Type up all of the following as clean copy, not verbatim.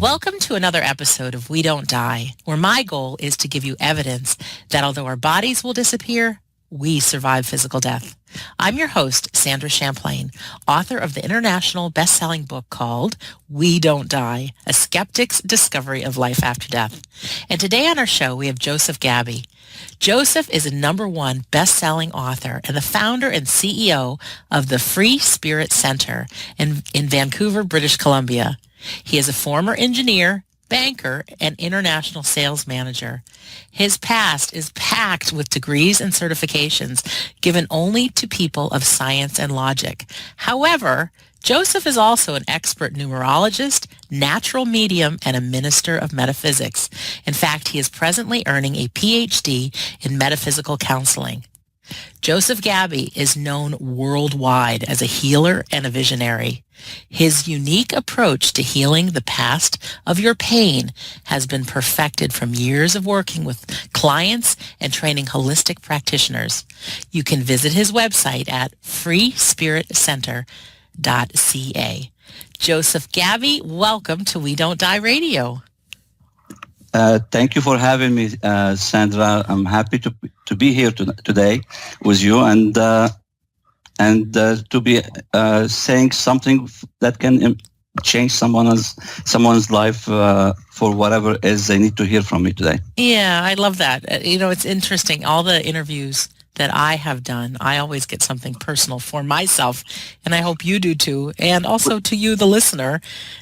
Welcome to another episode of We Don't Die, where my goal is to give you evidence that although our bodies will disappear, we survive physical death. I'm your host, Sandra Champlain, author of the international best-selling book called We Don't Die, A Skeptic's Discovery of Life After Death. And today on our show, we have Joseph Ghabi. Joseph is a #1 best-selling author and the founder and CEO of the Free Spirit Center in Vancouver, British Columbia. He is a former engineer, banker, and international sales manager. His past is packed with degrees and certifications given only to people of science and logic. However, Joseph is also an expert numerologist, natural medium, and a minister of metaphysics. In fact, he is presently earning a PhD in metaphysical counseling. Joseph Ghabi is known worldwide as a healer and a visionary. His unique approach to healing the past of your pain has been perfected from years of working with clients and training holistic practitioners. You can visit his website at freespiritcenter.ca. Joseph Ghabi, welcome to We Don't Die Radio. Thank you for having me, Sandra. I'm happy to be here today with you and to be saying something that can change someone's life for whatever it is they need to hear from me today. Yeah, I love that. It's interesting. All the interviews that I have done, I always get something personal for myself, and I hope you do too, and also to you, the listener.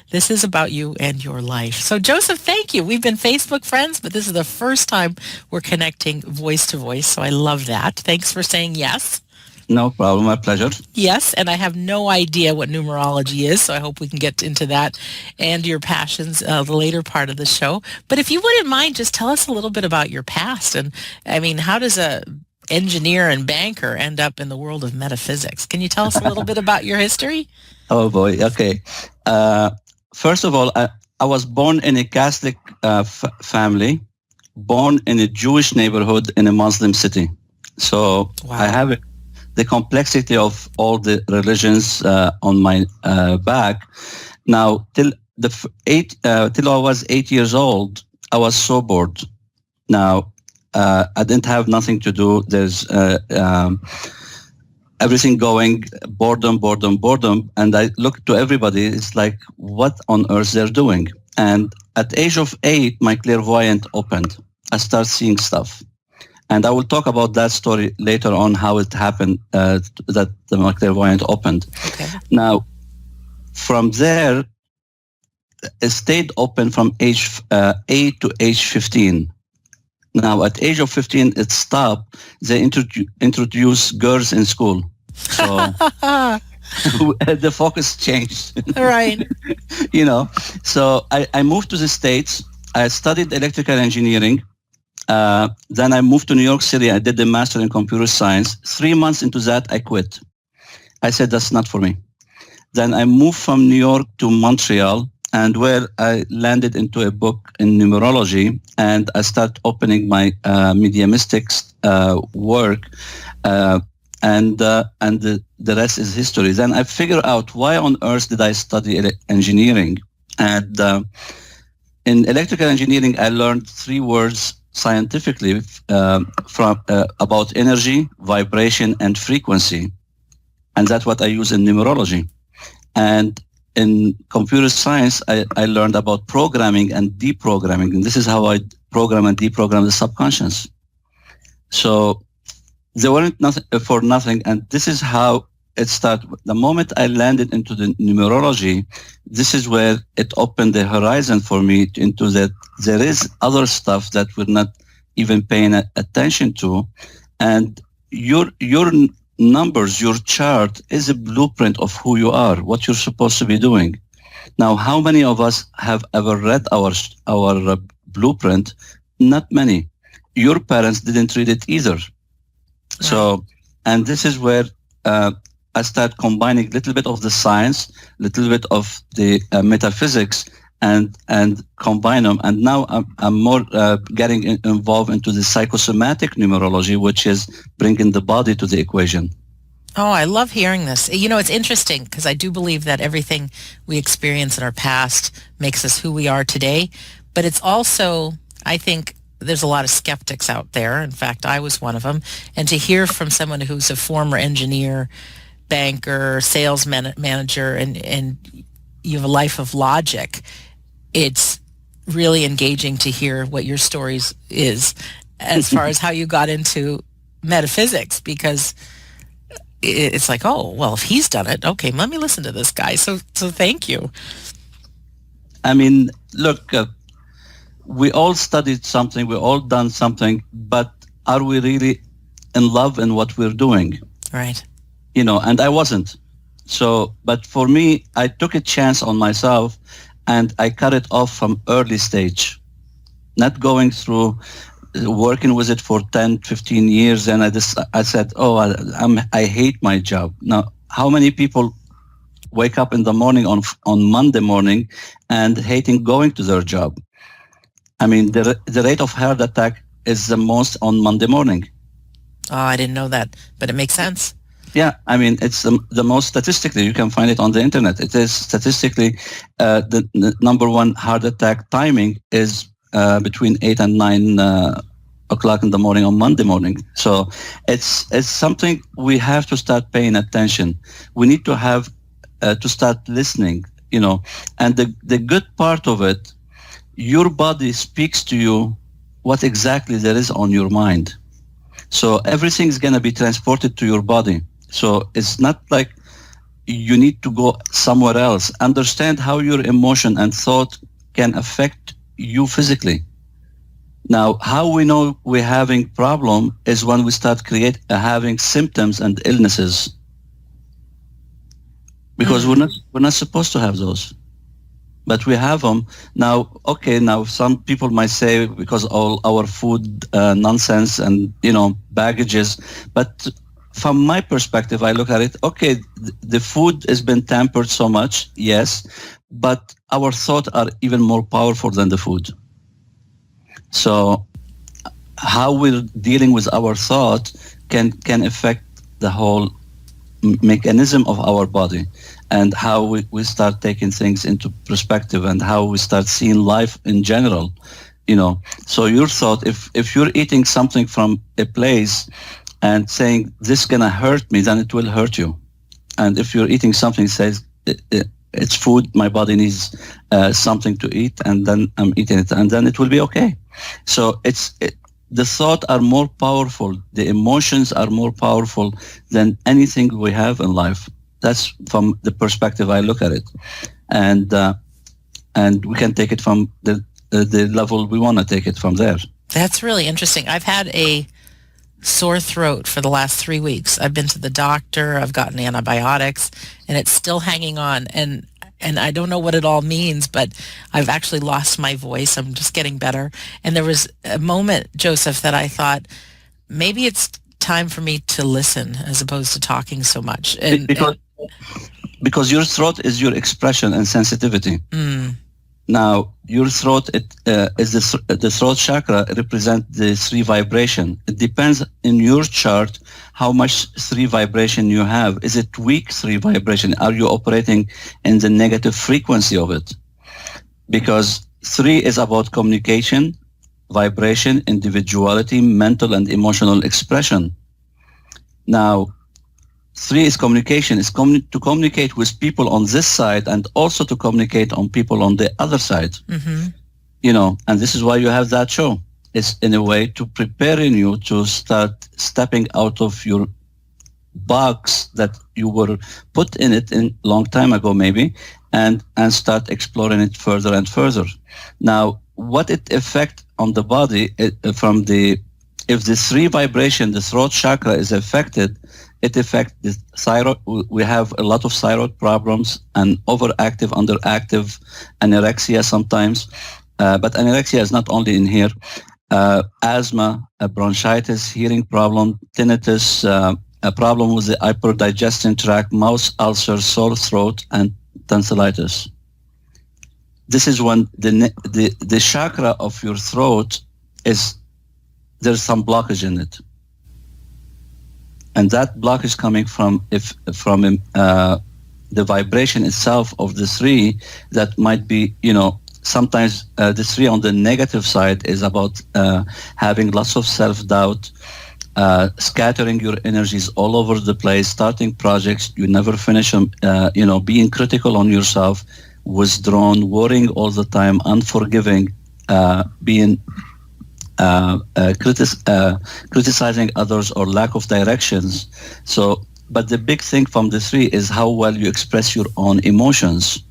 This is about you and your life. So, Joseph, thank you. We've been Facebook friends, but this is the first time we're connecting voice to voice, so I love that. Thanks for saying yes. No problem. My pleasure. Yes, and I have no idea what numerology is, so I hope we can get into that and your passions the later part of the show. But if you wouldn't mind, just tell us a little bit about your past. And, how does a engineer and banker end up in the world of metaphysics? Can you tell us a little bit about your history? Oh boy. Okay. First of all, I was born in a Catholic family, born in a Jewish neighborhood in a Muslim city. So wow. I have the complexity of all the religions on my back. Now, till I was 8 years old, I was so bored. Now, I didn't have nothing to do. There's everything going, boredom. And I looked to everybody. It's like, what on earth they're doing? And at the age of 8, my clairvoyant opened. I started seeing stuff. And I will talk about that story later on, how it happened, that my clairvoyant opened. Okay. Now, from there, it stayed open from age 8 to age 15. Now, at age of 15, it stopped. They introduced girls in school. So the focus changed. Right. So I moved to the States. I studied electrical engineering. Then I moved to New York City. I did the master in computer science. 3 months into that, I quit. I said, that's not for me. Then I moved from New York to Montreal, and where I landed into a book in numerology, and I started opening my mediumistics work, and the rest is history. Then I figured out, why on earth did I study engineering? And in electrical engineering, I learned 3 words scientifically from about energy, vibration, and frequency, and that's what I use in numerology. And in computer science, I learned about programming and deprogramming, and this is how I program and deprogram the subconscious. So they weren't nothing for nothing, and this is how it started. The moment I landed into the numerology, this is where it opened the horizon for me into that there is other stuff that we're not even paying attention to, and your numbers, your chart is a blueprint of who you are, what you're supposed to be doing. Now, how many of us have ever read our blueprint? Not many. Your parents didn't read it either. So, and this is where I start combining a little bit of the science, a little bit of the metaphysics, and combine them. And now I'm more getting involved into the psychosomatic numerology, which is bringing the body to the equation. Oh, I love hearing this. You know, it's interesting because I do believe that everything we experience in our past makes us who we are today. But it's also, I think there's a lot of skeptics out there. In fact, I was one of them. And to hear from someone who's a former engineer, banker, sales manager, and you have a life of logic, it's really engaging to hear what your stories is as far as how you got into metaphysics, because it's like, oh, well, if he's done it, okay, let me listen to this guy. So thank you. I mean, look, we all studied something, we all done something, but are we really in love in what we're doing? Right. You know, and I wasn't. So, but for me, I took a chance on myself and I cut it off from early stage, not going through working with it for 10, 15 years. And I said, oh, I hate my job. Now, how many people wake up in the morning on Monday morning and hating going to their job? I mean, the rate of heart attack is the most on Monday morning. Oh, I didn't know that, but it makes sense. Yeah, I mean, it's the most statistically, you can find it on the internet. It is statistically the number one heart attack timing is between 8 and 9 o'clock in the morning on Monday morning. So it's something we have to start paying attention. We need to have to start listening, you know. And the good part of it, your body speaks to you what exactly there is on your mind. So everything is going to be transported to your body. So it's not like you need to go somewhere else. Understand how your emotion and thought can affect you physically. Now, how we know we're having problem is when we start having symptoms and illnesses, because we're not supposed to have those, but we have them now. Okay, now some people might say because all our food nonsense and baggages, but from my perspective, I look at it, okay, the food has been tampered so much, yes, but our thoughts are even more powerful than the food. So how we're dealing with our thought can affect the whole mechanism of our body, and how we start taking things into perspective and how we start seeing life in general. So your thought, if you're eating something from a place and saying this is gonna hurt me, then it will hurt you. And if you're eating something says it's food, my body needs something to eat, and then I'm eating it, and then it will be okay. So the thoughts are more powerful, the emotions are more powerful than anything we have in life. That's from the perspective I look at it, and we can take it from the level we want to take it from there. That's really interesting. I've had a sore throat for the last 3 weeks. I've been to the doctor, I've gotten antibiotics, and it's still hanging on. And I don't know what it all means, but I've actually lost my voice. I'm just getting better. And there was a moment, Joseph, that I thought maybe it's time for me to listen as opposed to talking so much. Because your throat is your expression and sensitivity. Now, your throat is the throat chakra represents the 3 vibration. It depends in your chart how much 3 vibration you have. Is it weak 3 vibration? Are you operating in the negative frequency of it? Because 3 is about communication, vibration, individuality, mental and emotional expression. Now, 3 is communication. It's to communicate with people on this side and also to communicate on people on the other side. And this is why you have that show. It's in a way to preparing you to start stepping out of your box that you were put in it in long time ago maybe, and start exploring it further and further. Now, what it affect on the body if the 3 vibration, the throat chakra is affected, it affects the thyroid. We have a lot of thyroid problems and overactive, underactive, anorexia sometimes. But anorexia is not only in here. Asthma, bronchitis, hearing problem, tinnitus, a problem with the upper digestion tract, mouth ulcer, sore throat, and tonsillitis. This is when the chakra of your throat there's some blockage in it. and that block is coming from the vibration itself of the 3 that might be, sometimes the 3 on the negative side is about having lots of self-doubt, scattering your energies all over the place, starting projects, you never finish them, being critical on yourself, withdrawn, worrying all the time, unforgiving, being criticizing others, or lack of directions. So, but the big thing from the 3 is how well you express your own emotions,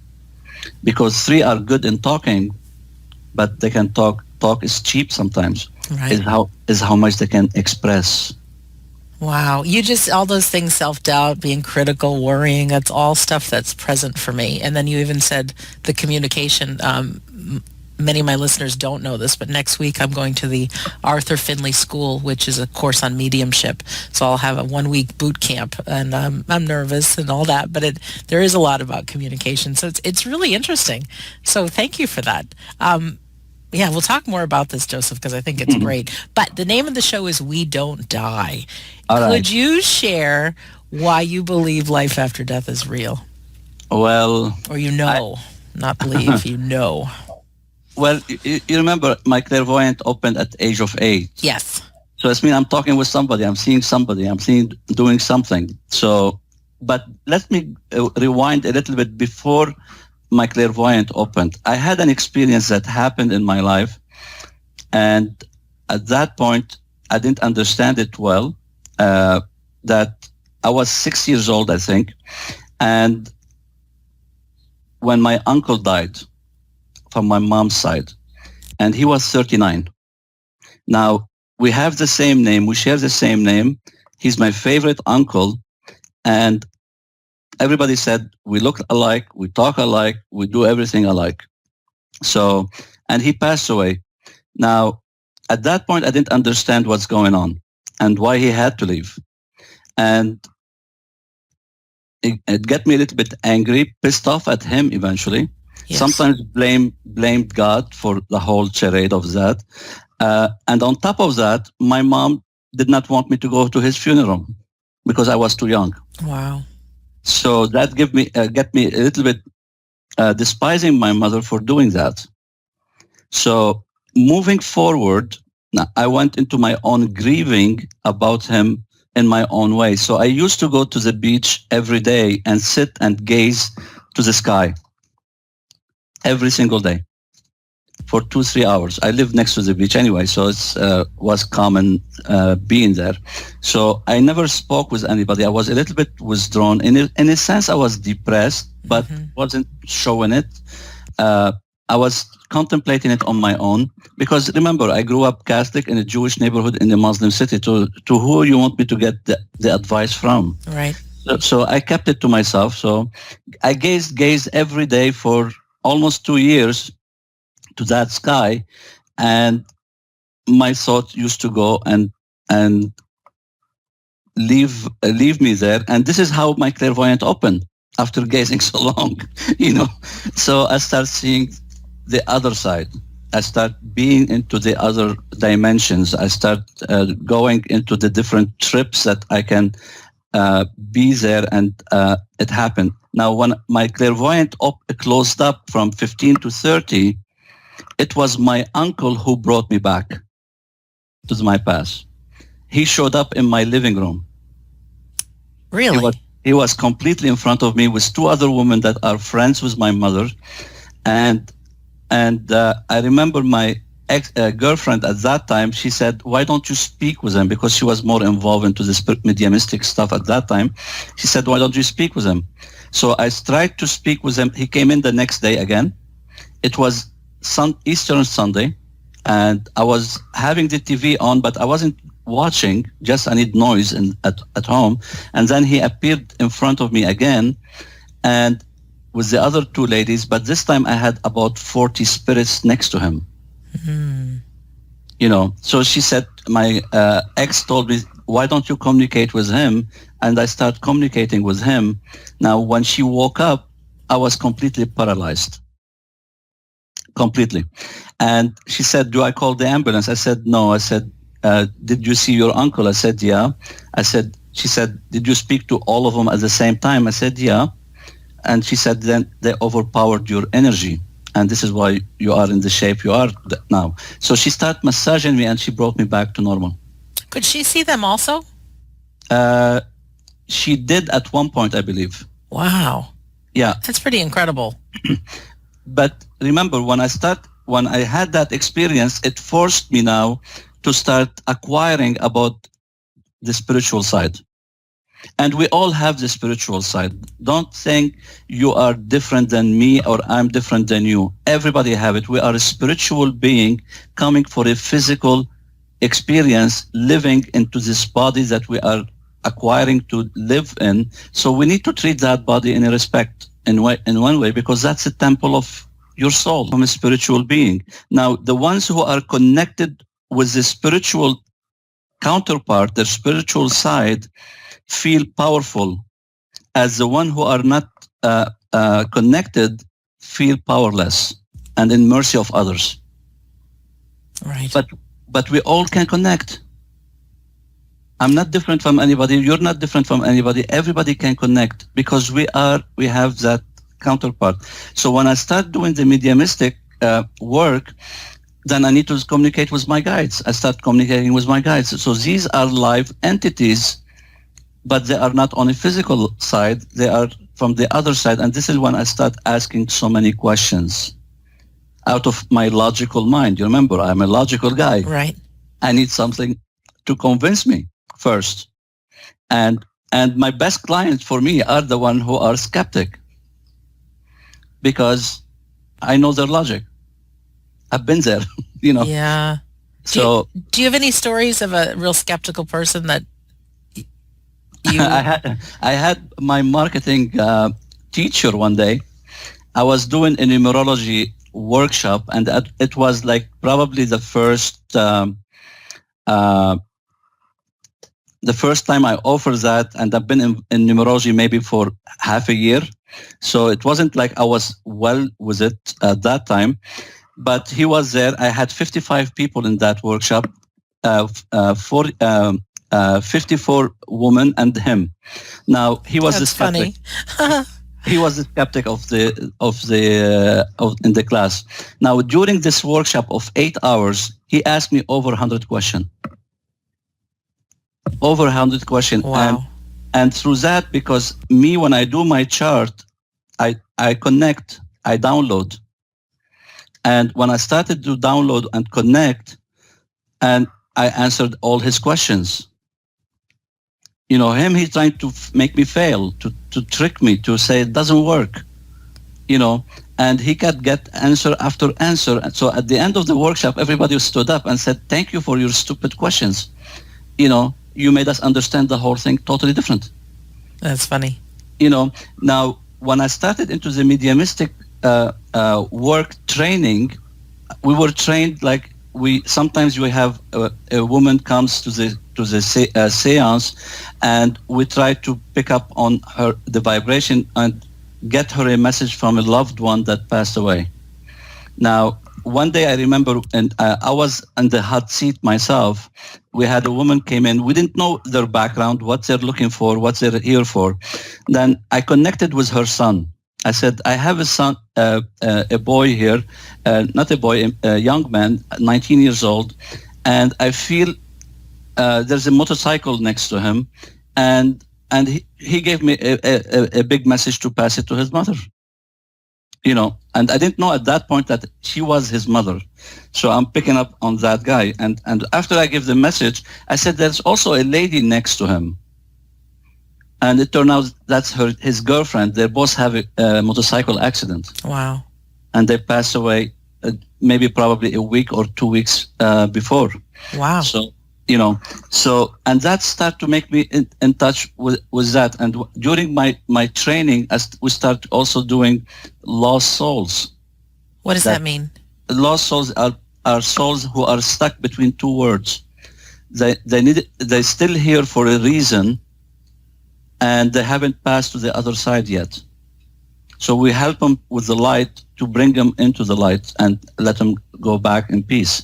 because 3 are good in talking, but they can talk. Talk is cheap sometimes. Right. Is how much they can express. Wow. You just, all those things, self-doubt, being critical, worrying, that's all stuff that's present for me. And then you even said the communication. Many of my listeners don't know this, but next week I'm going to the Arthur Finley School, which is a course on mediumship. So I'll have a 1-week boot camp, and I'm nervous and all that, but there is a lot about communication. So it's really interesting. So thank you for that. Yeah, we'll talk more about this, Joseph, because I think it's great. But the name of the show is We Don't Die. Could you share why you believe life after death is real? Well... Or not believe, Well, you remember my clairvoyant opened at the age of 8. Yes. So it means I'm talking with somebody, I'm seeing somebody, doing something. So, but let me rewind a little bit before my clairvoyant opened. I had an experience that happened in my life, and at that point, I didn't understand it well, that I was 6 years old, I think, and when my uncle died from my mom's side, and he was 39. Now, we have the same name, we share the same name, he's my favorite uncle, and everybody said we look alike, we talk alike, we do everything alike. So, and he passed away. Now, at that point, I didn't understand what's going on and why he had to leave. And it got me a little bit angry, pissed off at him eventually. Yes. Sometimes blamed God for the whole charade of that. And on top of that, my mom did not want me to go to his funeral because I was too young. Wow. So that get me a little bit despising my mother for doing that. So moving forward, I went into my own grieving about him in my own way. So I used to go to the beach every day and sit and gaze to the sky every single day for 2-3 hours. I lived next to the beach anyway, so it was common being there. So I never spoke with anybody. I was a little bit withdrawn. In a sense, I was depressed, but wasn't showing it. I was contemplating it on my own because remember, I grew up Catholic in a Jewish neighborhood in a Muslim city. To who you want me to get the advice from? Right. So I kept it to myself. So I gazed every day for almost 2 years to that sky, and my thought used to go and leave me there. And this is how my clairvoyant opened after gazing so long, So I start seeing the other side. I start being into the other dimensions. I start going into the different trips that I can be there, and it happened. Now, when my clairvoyant closed up from 15 to 30, it was my uncle who brought me back to my past. He showed up in my living room. Really? He was completely in front of me with 2 other women that are friends with my mother. And I remember my girlfriend at that time, she said, why don't you speak with him? Because she was more involved into this mediumistic stuff at that time. She said, why don't you speak with him? So I tried to speak with him. He came in the next day again. It was Easter Sunday, and I was having the TV on, but I wasn't watching, just I need noise at home. And then he appeared in front of me again, and with the other 2 ladies, but this time I had about 40 spirits next to him. So she said, my ex told me, why don't you communicate with him? And I start communicating with him. Now, when she woke up, I was completely paralyzed. Completely. And she said, do I call the ambulance? I said, no. I said, did you see your uncle? I said, yeah. I said, She said, did you speak to all of them at the same time? I said, yeah. And she said, then they overpowered your energy. And this is why you are in the shape you are now. So she started massaging me and she brought me back to normal. Could she see them also? She did at one point, I believe. Wow. Yeah. That's pretty incredible. But remember, when I had that experience, it forced me now to start acquiring about the spiritual side. And we all have the spiritual side. Don't think you are different than me or I'm different than you. Everybody have it. We are a spiritual being coming for a physical experience, living into this body that we are acquiring to live in. So we need to treat that body in a respect in one way, because that's a temple of your soul from a spiritual being. Now, the ones who are connected with the spiritual counterpart, their spiritual side, feel powerful, as the one who are not connected feel powerless and in mercy of others. Right. But we all can connect. I'm not different from anybody. You're not different from anybody. Everybody can connect because we have that counterpart. So when I start doing the mediumistic work, then I need to communicate with my guides. I start communicating with my guides. So these are live entities, but they are not on a physical side. They are from the other side. And this is when I start asking so many questions out of my logical mind. You remember, I'm a logical guy. Right. I need something to convince me first. And my best clients for me are the ones who are skeptic, because I know their logic. I've been there, Yeah. So do you have any stories of a real skeptical person that you... I had my marketing teacher one day. I was doing a numerology workshop, and it was like probably the first time I offered that, and I've been in numerology maybe for half a year. So it wasn't like I was well with it at that time. But he was there. I had 55 people in that workshop, 54 women and him. Now he was the skeptic. Funny. He was the skeptic in the class. Now during this workshop of 8 hours, he asked me over 100 questions. Over 100 questions. Wow. And through that, because me, when I do my chart, I connect, I download. And when I started to download and connect, and I answered all his questions. He's trying to make me fail, to trick me, to say it doesn't work, and he could get answer after answer. And so at the end of the workshop, everybody stood up and said, thank you for your stupid questions. You made us understand the whole thing totally different. That's funny. Now, when I started into the mediumistic work training, we were trained like sometimes we have a woman comes to the seance, and we try to pick up on the vibration and get her a message from a loved one that passed away. Now, one day I remember, and I was in the hot seat myself. We had a woman came in. We didn't know their background, what they're looking for, what they're here for. Then I connected with her son. I said, I have a son, a boy here, not a boy, a young man, 19 years old, and I feel there's a motorcycle next to him, and he gave me a big message to pass it to his mother. And I didn't know at that point that she was his mother. So I'm picking up on that guy. And after I give the message, I said, there's also a lady next to him. And it turned out that's his girlfriend. They both have a motorcycle accident. Wow. And they passed away maybe probably a week or 2 weeks before. Wow. So, and that started to make me in touch with that. And during my training, we start also doing lost souls. What does that mean? Lost souls are souls who are stuck between two words. They're still here for a reason, and they haven't passed to the other side yet. So we help them with the light to bring them into the light and let them go back in peace.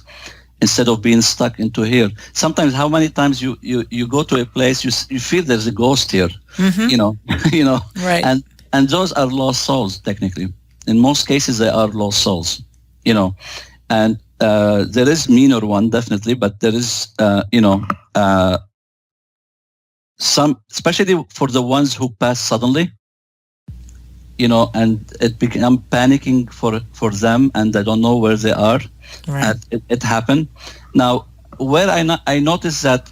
instead of being stuck into here. Sometimes, how many times you go to a place, you feel there's a ghost here, Mm-hmm. you know, you know, Right. and those are lost souls, technically. In most cases, they are lost souls, you know, and there is meaner one, definitely, but there is, some, especially for the ones who pass suddenly, you know, and it become panicking for them, and they don't know where they are. Right. It happened. Now, where I noticed that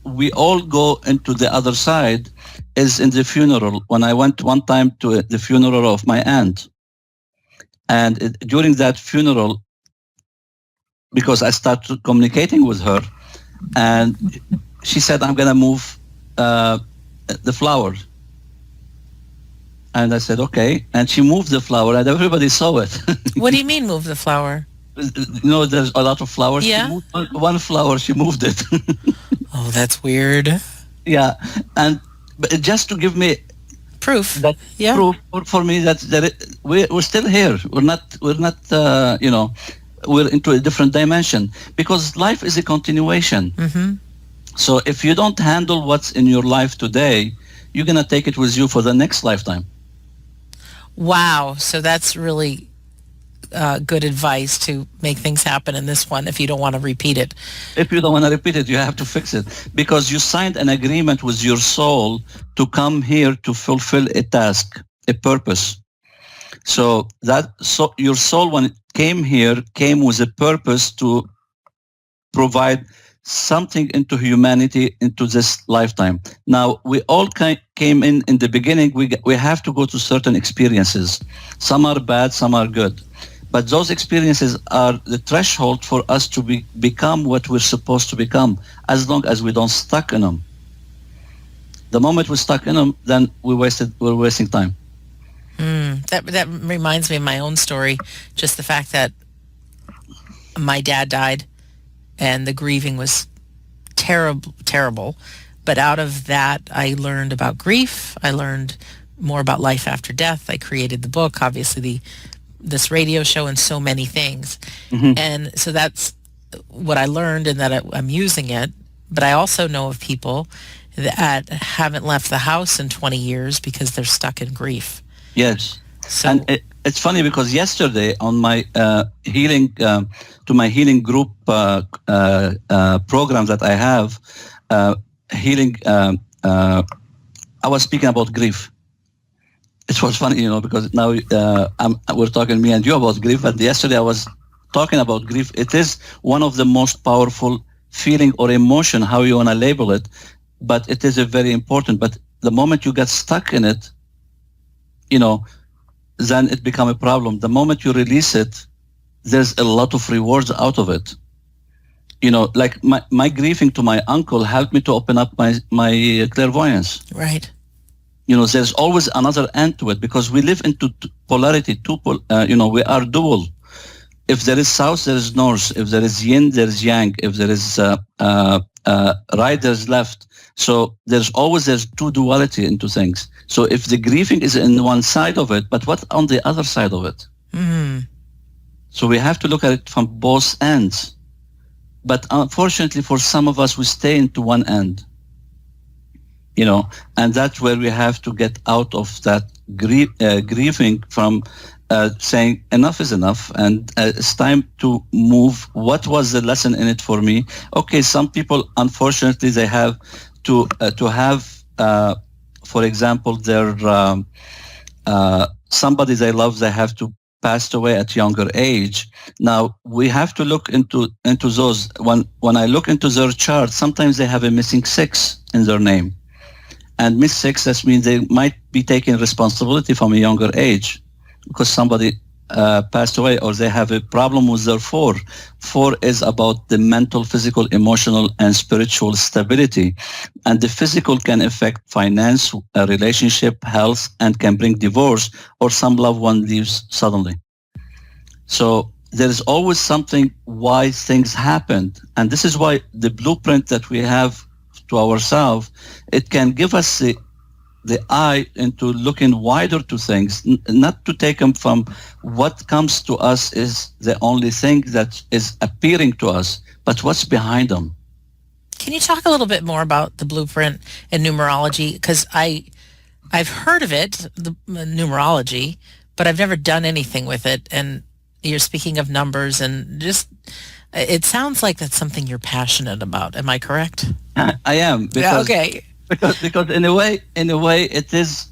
we all go into the other side is in the funeral. When I went one time to the funeral of my aunt, and during that funeral, because I started communicating with her, and she said, "I'm gonna move the flower." And I said, "Okay." And she moved the flower, and everybody saw it. What do you mean move the flower? You know, there's a lot of flowers. Yeah. She moved one flower, she moved it. Oh, that's weird. Yeah, and but just to give me Proof. that Yeah. proof for me that we're still here. We're not we're into a different dimension, because life is a continuation. Mm-hmm. So if you don't handle what's in your life today, you're gonna take it with you for the next lifetime. Wow. So that's really good advice to make things happen in this one if you don't want to repeat it. If you don't want to repeat it, you have to fix it, because you signed an agreement with your soul to come here to fulfill a task, a purpose. So your soul, when it came here, came with a purpose to provide something into humanity into this lifetime. Now, we all came in the beginning. We have to go to certain experiences. Some are bad, some are good. But those experiences are the threshold for us to become what we're supposed to become, as long as we don't stuck in them. The moment we're stuck in them, then we're wasting time. That reminds me of my own story. Just the fact that my dad died, and the grieving was terrible. But out of that, I learned about grief. I learned more about life after death. I created the book, obviously this radio show, and so many things. Mm-hmm. And so that's what I learned, and that I'm using it. But I also know of people that haven't left the house in 20 years because they're stuck in grief. Yes. So, and it's funny, because yesterday on my healing group program that I have, healing, I was speaking about grief. It was funny, because now we're talking, me and you, about grief, but yesterday I was talking about grief. It is one of the most powerful feeling or emotion, how you want to label it, but it is a very important. But the moment you get stuck in it, then it become a problem. The moment you release it, there's a lot of rewards out of it. Like my grieving to my uncle helped me to open up my clairvoyance. right. There's always another end to it, because we live into polarity. We are dual. If there is south, there is north. If there is yin, there is yang. If there is right, there's left. So there's two duality into things. So if the grieving is in one side of it, but what on the other side of it? Mm. So we have to look at it from both ends. But unfortunately, for some of us, we stay into one end. And that's where we have to get out of that grieving from saying enough is enough, and it's time to move. What was the lesson in it for me? Okay, some people, unfortunately, they have to have, for example, their somebody they love, they have to pass away at younger age. Now we have to look into those. When I look into their chart, sometimes they have a missing 6 in their name. And miss 6, that means they might be taking responsibility from a younger age because somebody passed away, or they have a problem with their 4. 4 is about the mental, physical, emotional, and spiritual stability. And the physical can affect finance, a relationship, health, and can bring divorce, or some loved one leaves suddenly. So there is always something why things happened. And this is why the blueprint that we have to ourselves, it can give us the eye into looking wider to things, not to take them from what comes to us is the only thing that is appearing to us, but what's behind them. Can you talk a little bit more about the blueprint and numerology? Because I've heard of it, the numerology, but I've never done anything with it. And you're speaking of numbers, and just it sounds like that's something you're passionate about. Am I correct? I am, because okay. because in a way it is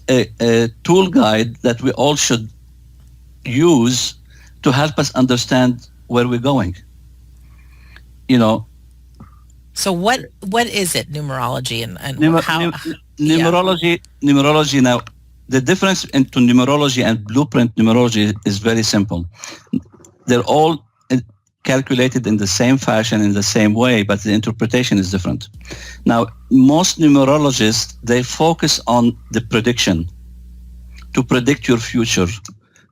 a tool guide that we all should use to help us understand where we're going. You know. So what is it, numerology, and how? Numerology. Now, the difference into numerology and blueprint numerology is very simple. They're all calculated in the same fashion, in the same way, but the interpretation is different. Now, most numerologists, they focus on the prediction, to predict your future,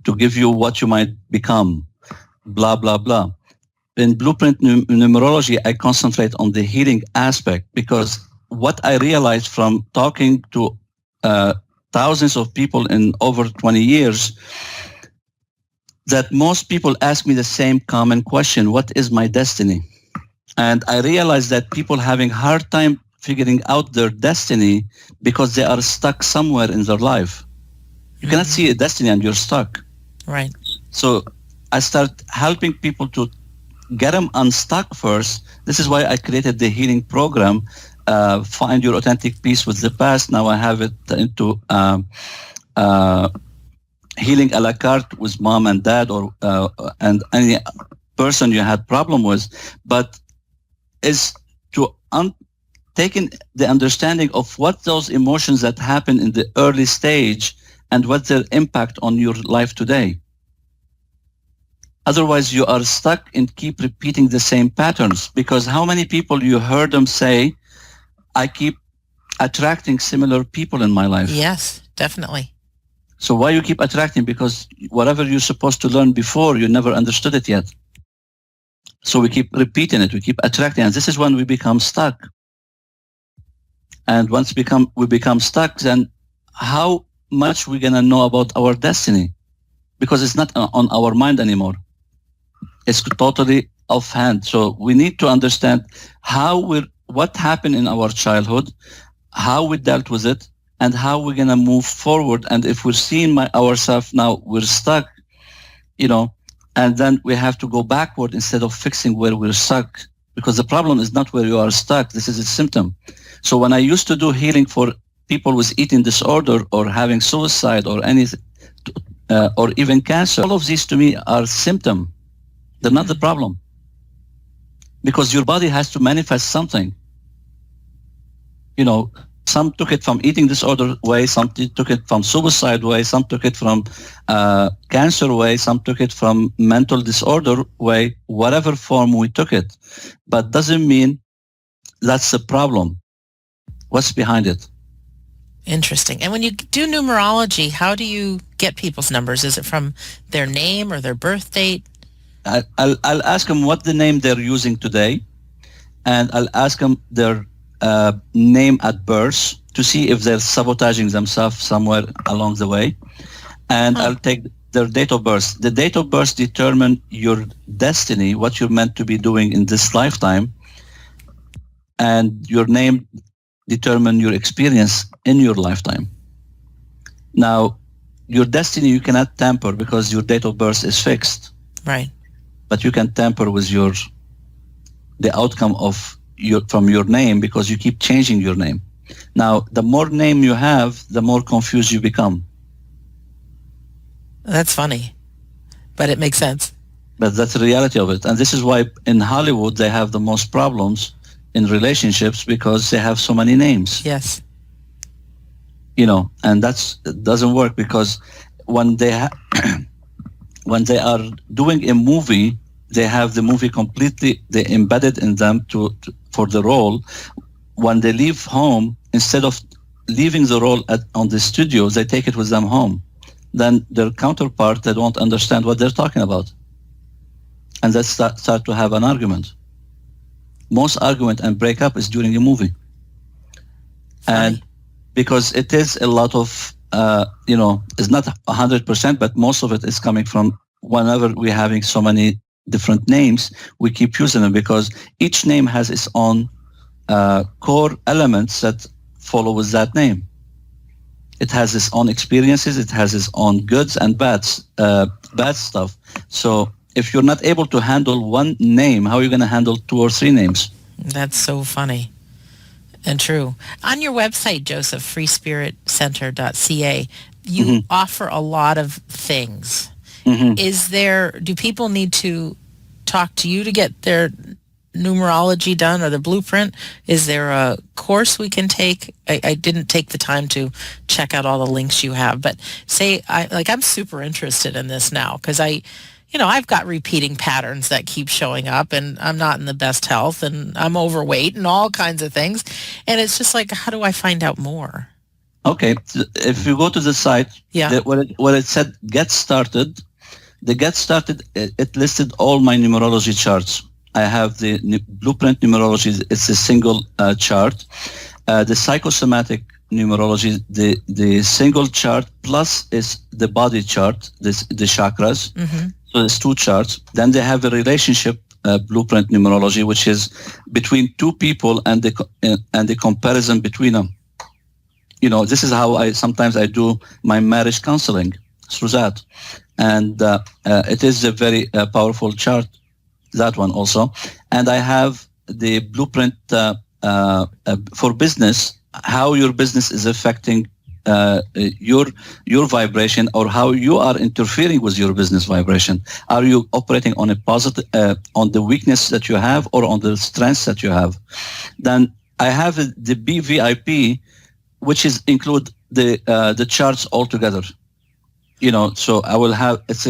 to give you what you might become, blah, blah, blah. In blueprint numerology, I concentrate on the healing aspect, because what I realized from talking to thousands of people in over 20 years, that most people ask me the same common question: what is my destiny? And I realized that people having hard time figuring out their destiny because they are stuck somewhere in their life. You cannot see a destiny and you're stuck. Right. So I start helping people to get them unstuck first. This is why I created the healing program, Find Your Authentic Peace with the Past. Now I have it into healing a la carte with mom and dad, or and any person you had problem with, but is to taking the understanding of what those emotions that happen in the early stage and what's their impact on your life today. Otherwise, you are stuck and keep repeating the same patterns, because how many people you heard them say, I keep attracting similar people in my life? Yes, definitely. So why you keep attracting? Because whatever you're supposed to learn before, you never understood it yet. So we keep repeating it, we keep attracting, and this is when we become stuck. And once we become stuck, then how much we're gonna know about our destiny? Because it's not on our mind anymore. It's totally offhand. So we need to understand what happened in our childhood, how we dealt with it, and how we're gonna move forward. And if we're seeing ourselves now, we're stuck, and then we have to go backward instead of fixing where we're stuck, because the problem is not where you are stuck. This is a symptom. So when I used to do healing for people with eating disorder or having suicide or anything, or even cancer, all of these to me are symptoms. They're not the problem, because your body has to manifest something. Some took it from eating disorder way, some took it from suicide way, some took it from cancer way, some took it from mental disorder way, whatever form we took it. But doesn't mean that's the problem. What's behind it? Interesting. And when you do numerology, how do you get people's numbers? Is it from their name or their birth date? I'll ask them what the name they're using today, and I'll ask them their name at birth to see if they're sabotaging themselves somewhere along the way. And I'll take their date of birth. The date of birth determines your destiny, what you're meant to be doing in this lifetime, and your name determine your experience in your lifetime. Now, your destiny you cannot tamper because your date of birth is fixed. Right. But you can tamper with the outcome from your name, because you keep changing your name. Now, the more name you have, the more confused you become. That's funny, but it makes sense. But that's the reality of it. And this is why in Hollywood they have the most problems in relationships, because they have so many names. Yes. And that doesn't work, because when they when they are doing a movie, they have the movie completely they embedded in them for the role. When they leave home, instead of leaving the role on the studio, they take it with them home. Then their counterpart, they don't understand what they're talking about, and they start to have an argument. Most argument and breakup is during a movie. Funny. because it is a lot of, it's not 100%, but most of it is coming from whenever we're having so many different names, we keep using them because each name has its own core elements that follow with that name. It has its own experiences. It has its own goods and bad stuff. So if you're not able to handle one name, how are you going to handle 2 or 3 names? That's so funny and true. On your website, Joseph, freespiritcenter.ca, you offer a lot of things. Do people need to talk to you to get their numerology done or the blueprint? Is there a course we can take? I didn't take the time to check out all the links you have, but I'm super interested in this now because I've got repeating patterns that keep showing up and I'm not in the best health and I'm overweight and all kinds of things. And it's just like, how do I find out more? Okay. If you go to the site, where it said get started, it listed all my numerology charts. I have the Blueprint Numerology. It's a single chart. The psychosomatic numerology, the single chart plus is the body chart, the chakras. So there's 2 charts. Then they have a relationship blueprint numerology, which is between 2 people and the comparison between them. This is how I do my marriage counseling through that. And it is a very powerful chart, that one also. And I have the blueprint for business, how your business is affecting your vibration or how you are interfering with your business vibration. Are you operating on a positive, on the weakness that you have or on the strengths that you have? Then I have the BVIP, which include the charts altogether. So I will have it's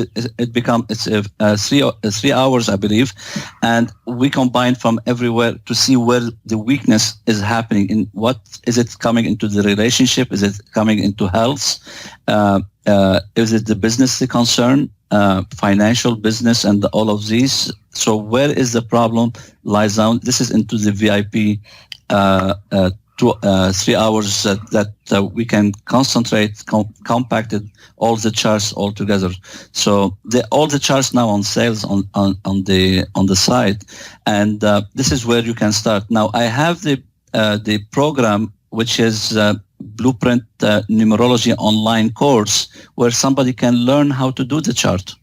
3 hours, I believe, and we combine from everywhere to see where the weakness is happening. In what is it coming into the relationship? Is it coming into health? Is it the business the concern, financial business, and all of these? So where is the problem lies down? This is into the VIP. 3 hours that we can concentrate, compacted all the charts all together. So all the charts now on sales on the site, and this is where you can start. Now I have the program which is Blueprint Numerology online course where somebody can learn how to do the chart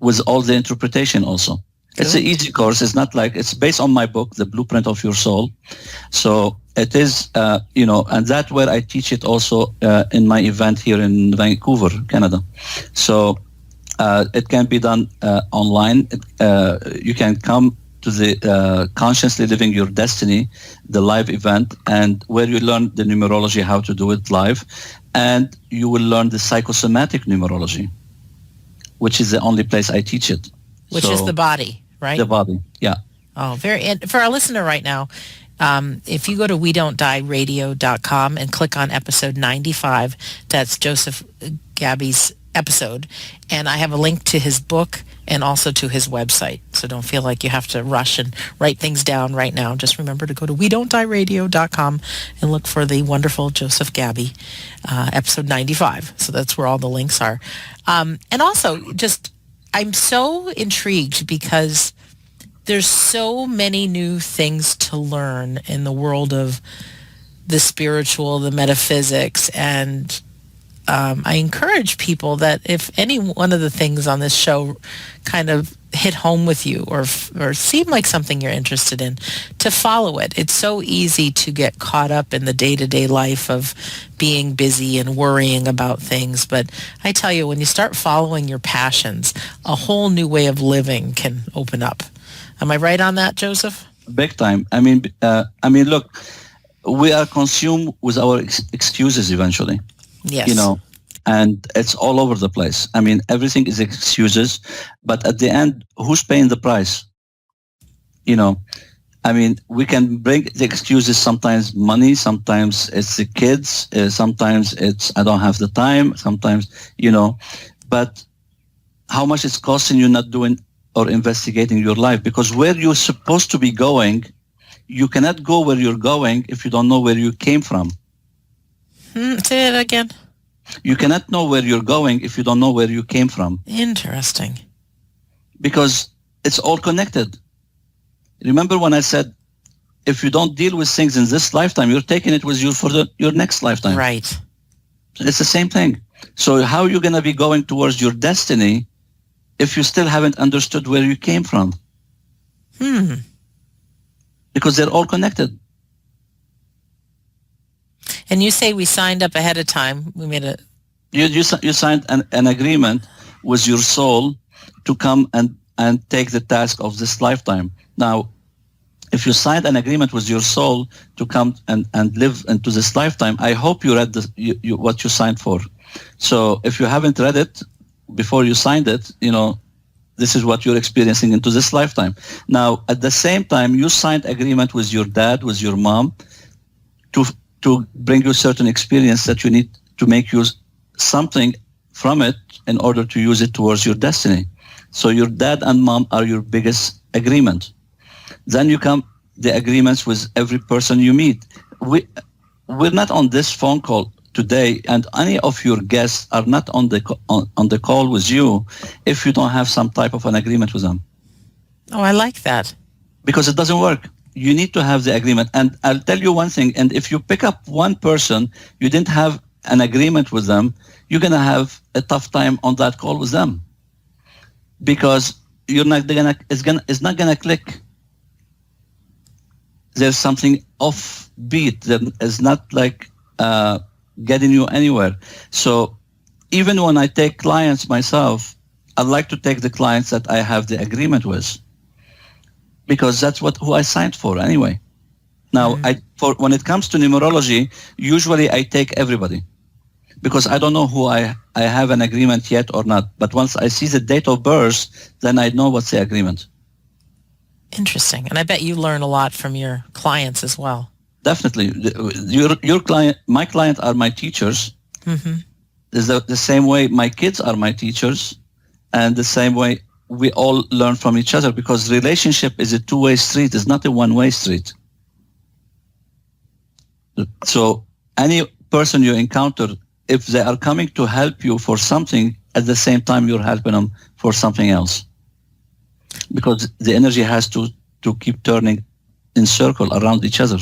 with all the interpretation also. It's an easy course. It's not like, it's based on my book, The Blueprint of Your Soul. So it is, and that's where I teach it also in my event here in Vancouver, Canada. So it can be done online. You can come to the Consciously Living Your Destiny, the live event, and where you learn the numerology, how to do it live. And you will learn the psychosomatic numerology, which is the only place I teach it. Which is the body, right? The body, yeah. Oh, and for our listener right now, if you go to WeDon'tDieRadio.com and click on episode 95, that's Joseph Ghabi's episode, and I have a link to his book and also to his website. So don't feel like you have to rush and write things down right now. Just remember to go to WeDon'tDieRadio.com and look for the wonderful Joseph Ghabi, episode 95. So that's where all the links are. And also, I'm so intrigued because there's so many new things to learn in the world of the spiritual, the metaphysics, and I encourage people that if any one of the things on this show kind of hit home with you or seem like something you're interested in, to follow it. It's so easy to get caught up in the day-to-day life of being busy and worrying about things. But I tell you, when you start following your passions, a whole new way of living can open up. Am I right on that, Joseph? Big time. I mean, look, we are consumed with our excuses eventually. Yes. And it's all over the place. I mean, everything is excuses, but at the end, who's paying the price? I mean, we can bring the excuses, sometimes money, sometimes it's the kids, sometimes it's I don't have the time, sometimes, but how much it's costing you not doing or investigating your life? Because where you're supposed to be going, you cannot go where you're going if you don't know where you came from. Say it again. You cannot know where you're going if you don't know where you came from. Interesting. Because it's all connected. Remember when I said, if you don't deal with things in this lifetime, you're taking it with you for your next lifetime. Right. It's the same thing. So how are you going to be going towards your destiny if you still haven't understood where you came from? Because they're all connected. And you say we signed up ahead of time. We made a... You signed an agreement with your soul to come and take the task of this lifetime. Now, if you signed an agreement with your soul to come and live into this lifetime, I hope you read what you signed for. So if you haven't read it before you signed it, this is what you're experiencing into this lifetime. Now, at the same time, you signed agreement with your dad, with your mom, to bring you certain experience that you need to make use something from it in order to use it towards your destiny. So your dad and mom are your biggest agreement. Then you come the agreements with every person you meet. We're not on this phone call today, and any of your guests are not on the call with you if you don't have some type of an agreement with them. Oh, I like that. Because it doesn't work. You need to have the agreement. And I'll tell you one thing, and if you pick up one person, you didn't have an agreement with them, you're going to have a tough time on that call with them. Because it's not going to click. There's something offbeat that is not like getting you anywhere. So even when I take clients myself, I like to take the clients that I have the agreement with, because that's who I signed for anyway. Now, when it comes to numerology, usually I take everybody because I don't know who I have an agreement yet or not. But once I see the date of birth, then I know what's the agreement. Interesting. And I bet you learn a lot from your clients as well. Definitely. Your client, my client are my teachers. Mm-hmm. The same way my kids are my teachers, and the same way we all learn from each other, because relationship is a two-way street. It's not a one-way street. So any person you encounter, if they are coming to help you for something, at the same time you're helping them for something else. Because the energy has to keep turning in circle around each other.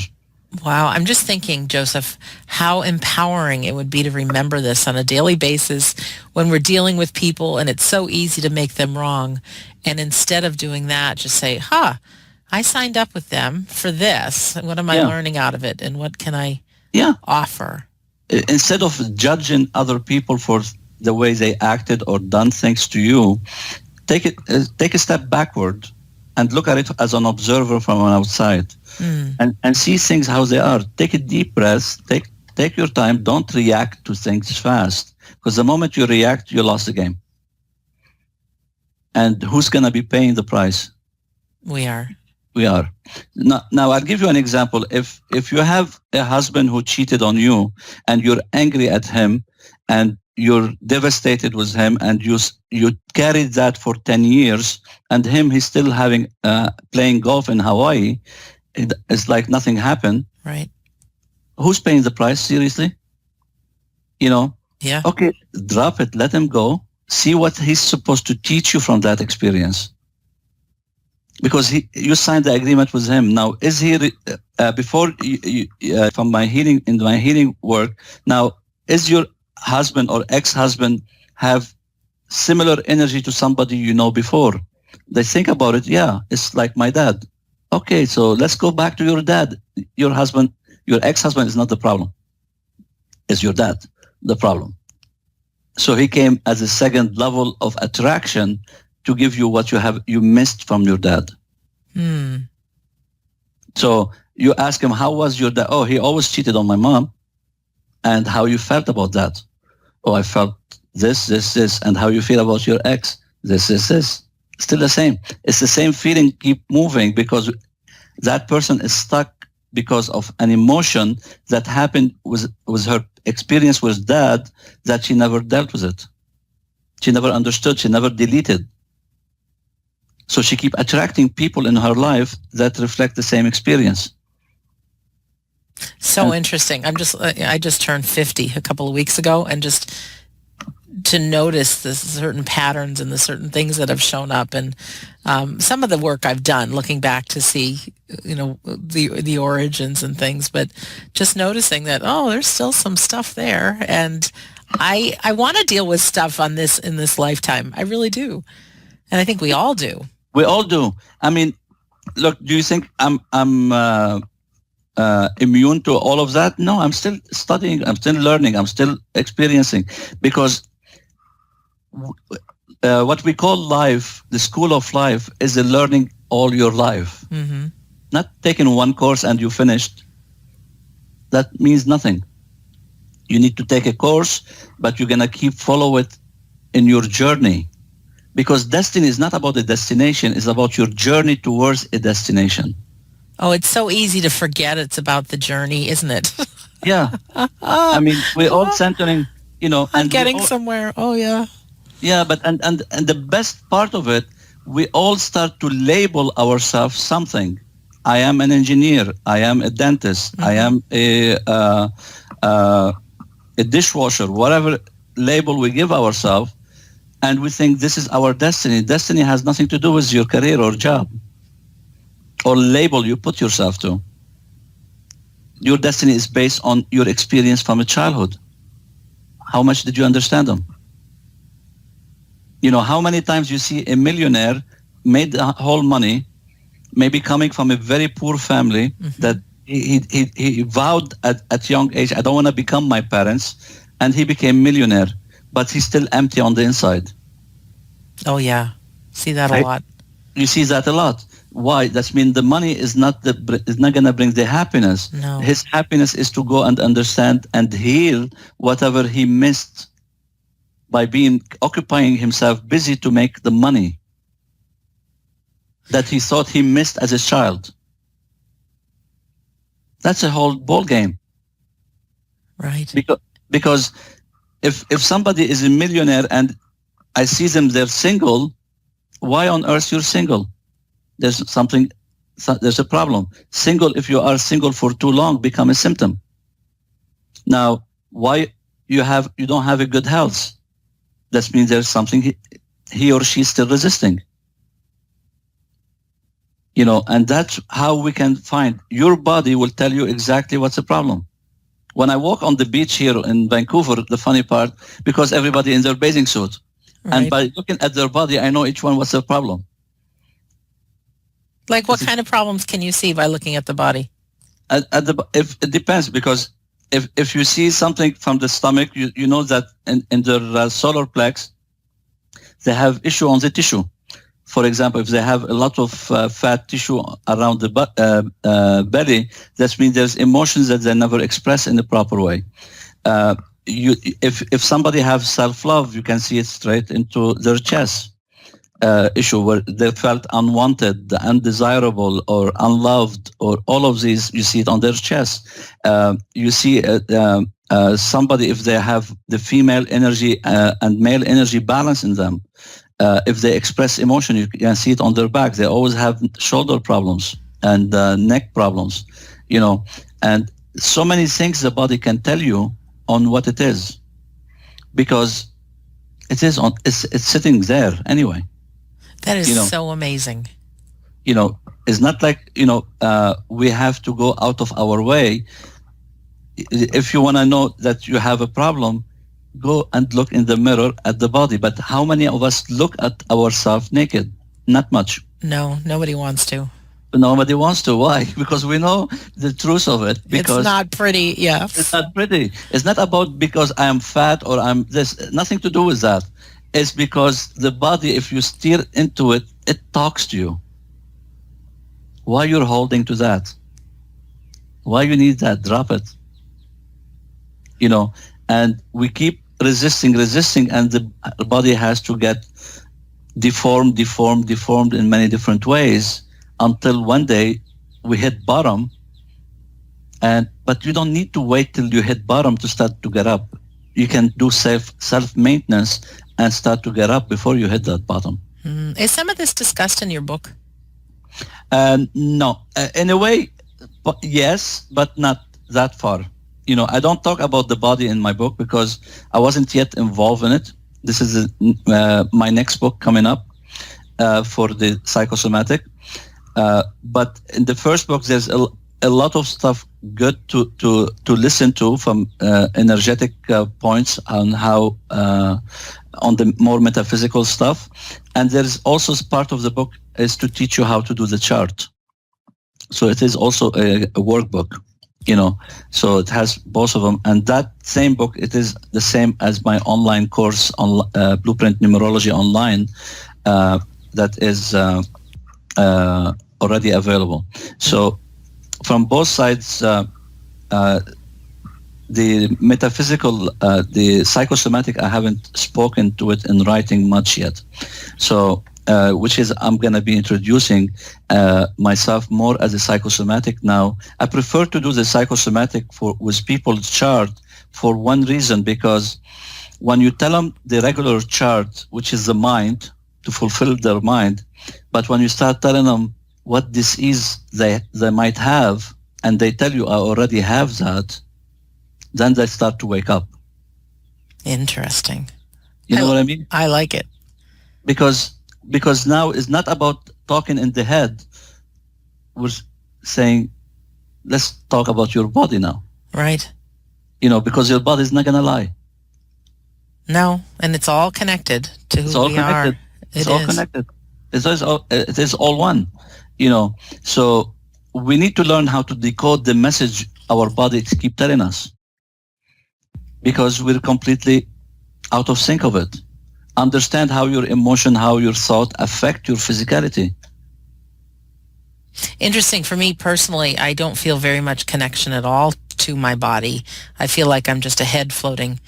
Wow. I'm just thinking, Joseph, how empowering it would be to remember this on a daily basis when we're dealing with people and it's so easy to make them wrong. And instead of doing that, just say, I signed up with them for this. And what am I learning out of it? And what can I offer? Instead of judging other people for the way they acted or done things to you, take a step backward and look at it as an observer from outside, and see things how they are. Take a deep breath. Take your time. Don't react to things fast, because the moment you react, you lost the game. And who's going to be paying the price? We are. Now, I'll give you an example. If you have a husband who cheated on you and you're angry at him and you're devastated with him, and you carried that for 10 years, and he's still playing golf in Hawaii, it's like nothing happened. Right. Who's paying the price? Seriously? Yeah. Okay, drop it. Let him go. See what he's supposed to teach you from that experience. Because you signed the agreement with him. Now, is he before from my healing work? Now, is your husband or ex-husband have similar energy to somebody you know before? They think about it. Yeah, it's like my dad. Okay, so let's go back to your dad. Your husband, your ex-husband is not the problem. It's your dad the problem. So he came as a second level of attraction to give you what you missed from your dad. So you ask him, how was your dad? Oh, he always cheated on my mom. And how you felt about that? Oh, I felt this. And how you feel about your ex? This. Still the same. It's the same feeling. Keep moving, because that person is stuck because of an emotion that happened with her experience with dad, that she never dealt with it. She never understood. She never deleted. So she keep attracting people in her life that reflect the same experience. So interesting. I just turned 50 a couple of weeks ago, and just to notice the certain patterns and the certain things that have shown up, and some of the work I've done looking back to see, the origins and things, but just noticing that, there's still some stuff there, and I want to deal with stuff in this lifetime. I really do, and I think we all do. We all do. I mean, look, do you think I'm immune to all of that? No, I'm still studying, I'm still learning, I'm still experiencing, because what we call life, the school of life, is a learning all your life. Mm-hmm. Not taking one course and you finished. That means nothing. You need to take a course, but you're going to keep follow it in your journey. Because destiny is not about a destination, it's about your journey towards a destination. Oh, it's so easy to forget it's about the journey, isn't it? Yeah. I mean, we're all centering, I'm getting somewhere. Oh, yeah. Yeah, but and the best part of it, we all start to label ourselves something. I am an engineer. I am a dentist. Mm-hmm. I am a dishwasher. Whatever label we give ourselves, and we think this is our destiny. Destiny has nothing to do with your career or job or label you put yourself to. Your destiny is based on your experience from a childhood. How much did you understand them? How many times you see a millionaire made the whole money, maybe coming from a very poor family, mm-hmm. that he vowed at young age, I don't want to become my parents, and he became millionaire, but he's still empty on the inside. Oh, yeah. See that a lot. You see that a lot. Why? That means the money is not going to bring the happiness. No. His happiness is to go and understand and heal whatever he missed by occupying himself busy to make the money that he thought he missed as a child. That's a whole ball game. Right. Because if somebody is a millionaire and I see them, they're single, why on earth you're single? There's a problem. Single, if you are single for too long, become a symptom. Now, why you don't have a good health? That means there's something he or she is still resisting. And that's how we can find. Your body will tell you exactly what's the problem. When I walk on the beach here in Vancouver, the funny part, because everybody in their bathing suit, right. And by looking at their body, I know each one what's the problem. Like what kind of problems can you see by looking at the body? It depends, because if you see something from the stomach, you know that in their solar plex, they have issue on the tissue. For example, if they have a lot of fat tissue around the belly, that means there's emotions that they never express in the proper way. If somebody has self-love, you can see it straight into their chest. Issue where they felt unwanted, undesirable, or unloved, or all of these, you see it on their chest. You see somebody, if they have the female energy and male energy balance in them, if they express emotion, you can see it on their back. They always have shoulder problems and neck problems, and so many things the body can tell you on what it is, because it's sitting there anyway. That is so amazing. It's not like, we have to go out of our way. If you want to know that you have a problem, go and look in the mirror at the body. But how many of us look at ourselves naked? Not much. No, nobody wants to. Nobody wants to. Why? Because we know the truth of it. Because it's not pretty, yeah. It's not pretty. It's not about because I am fat or I'm this. Nothing to do with that. It's because the body, if you steer into it, it talks to you. Why you're holding to that? Why you need that? Drop it. And we keep resisting, and the body has to get deformed in many different ways until one day we hit bottom. But you don't need to wait till you hit bottom to start to get up. You can do self-maintenance and start to get up before you hit that bottom. Is some of this discussed in your book? No. In a way, yes, but not that far. I don't talk about the body in my book because I wasn't yet involved in it. This is my next book coming up for the psychosomatic. But in the first book, there's a lot of stuff good to listen to from energetic points on how on the more metaphysical stuff. And there's also part of the book is to teach you how to do the chart. So it is also a workbook. So it has both of them. And that same book, it is the same as my online course on Blueprint Numerology Online that is already available. So from both sides, the metaphysical, the psychosomatic, I haven't spoken to it in writing much yet. So which is I'm going to be introducing myself more as a psychosomatic now. I prefer to do the psychosomatic with people's chart for one reason, because when you tell them the regular chart, which is the mind, to fulfill their mind, but when you start telling them what this is they might have, and they tell you I already have that, then they start to wake up. Interesting. You know what I mean? I like it. Because now it's not about talking in the head. We're saying, let's talk about your body now. Right. Because your body is not going to lie. No, and it's all connected to who we are. It's all connected. It is all one. So we need to learn how to decode the message our bodies keep telling us, because we're completely out of sync of it. Understand how your emotion, how your thought affect your physicality. Interesting. For me personally, I don't feel very much connection at all to my body. I feel like I'm just a head floating.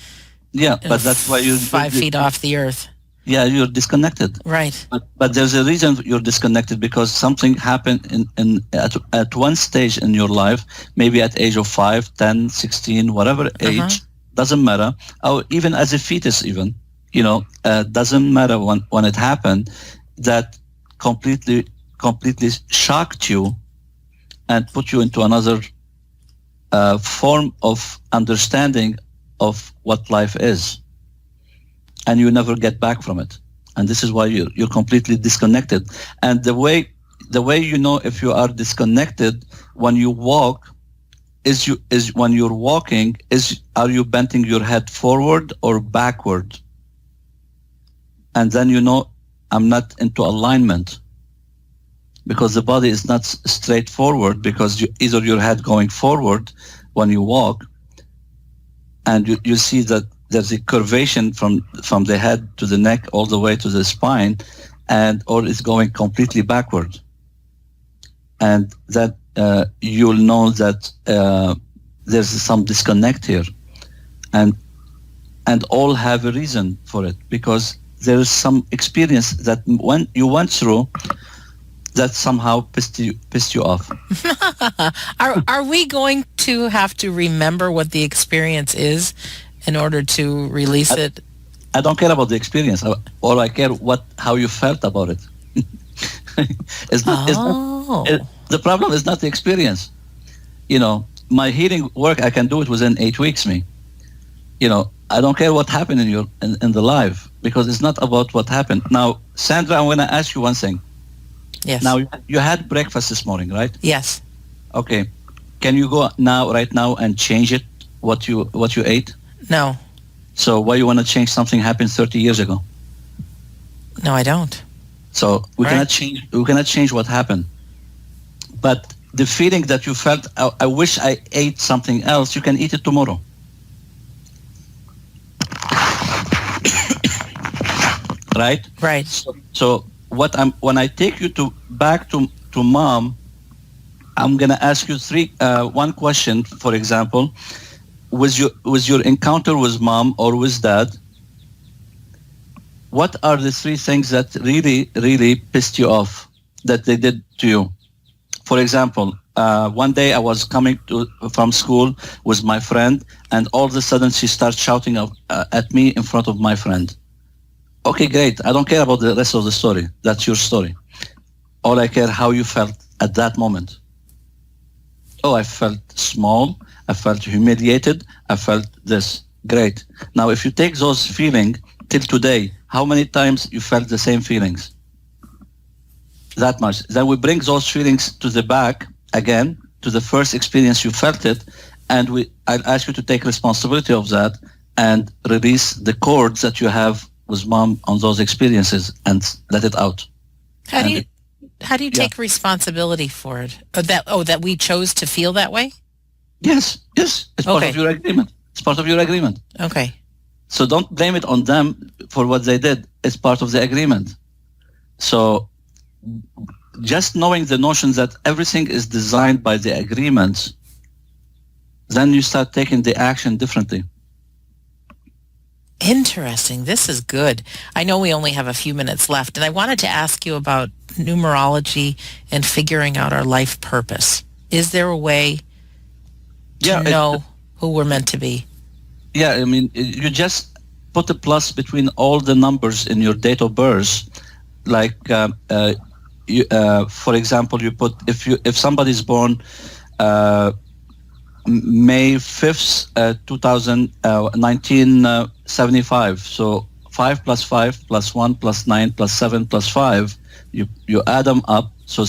Yeah, but that's why you're 5 feet off the earth. Yeah, you're disconnected. Right. But there's a reason you're disconnected, because something happened at one stage in your life, maybe at age of 5, 10, 16, whatever age, doesn't matter. Or even as a fetus even. Doesn't matter when it happened, that completely shocked you and put you into another form of understanding of what life is, and you never get back from it. And this is why you're completely disconnected. And the way if you are disconnected when you walk is when you're walking, are you bending your head forward or backward? And then I'm not into alignment, because the body is not straightforward, because either your head going forward when you walk, and you see that there's a curvation from the head to the neck all the way to the spine, or it's going completely backward. And that you'll know that there's some disconnect here, and all have a reason for it, because there is some experience that when you went through that somehow pissed you off. Are we going to have to remember what the experience is in order to release it? I don't care about the experience. All I care how you felt about it. The problem is not the experience. My healing work, I can do it within 8 weeks. I don't care what happened in the life, because it's not about what happened. Now, Sandra, I'm going to ask you one thing. Yes. Now, you had breakfast this morning, right? Yes. Okay. Can you go right now and change it, what you ate? No. So why you want to change something happened 30 years ago? No, I don't. So we cannot change what happened. But the feeling that you felt, I wish I ate something else, you can eat it tomorrow. Right? Right. So when I take you back to mom, I'm gonna ask you one question. For example, was your encounter with mom or with dad? What are the 3 things that really, really pissed you off that they did to you? For example, one day I was coming from school with my friend, and all of a sudden she starts shouting at me in front of my friend. Okay, great. I don't care about the rest of the story. That's your story. All I care how you felt at that moment. Oh, I felt small. I felt humiliated. I felt this. Great. Now, if you take those feelings till today, how many times you felt the same feelings? That much. Then we bring those feelings to the back again, to the first experience you felt it, and I'll ask you to take responsibility of that and release the cords that you have with mom on those experiences and let it out. How do you take responsibility for it? That we chose to feel that way? Yes. It's part of your agreement. It's part of your agreement. Okay. So don't blame it on them for what they did. It's part of the agreement. So just knowing the notion that everything is designed by the agreements, then you start taking the action differently. Interesting. This is good. I know we only have a few minutes left, and I wanted to ask you about numerology and figuring out our life purpose. Is there a way to know who we're meant to be? Yeah, I mean, you just put a plus between all the numbers in your date of birth. Like, for example, you put if somebody's born May 5th, 1975. So 5 plus 5 plus 1 plus 9 plus 7 plus 5. You add them up. So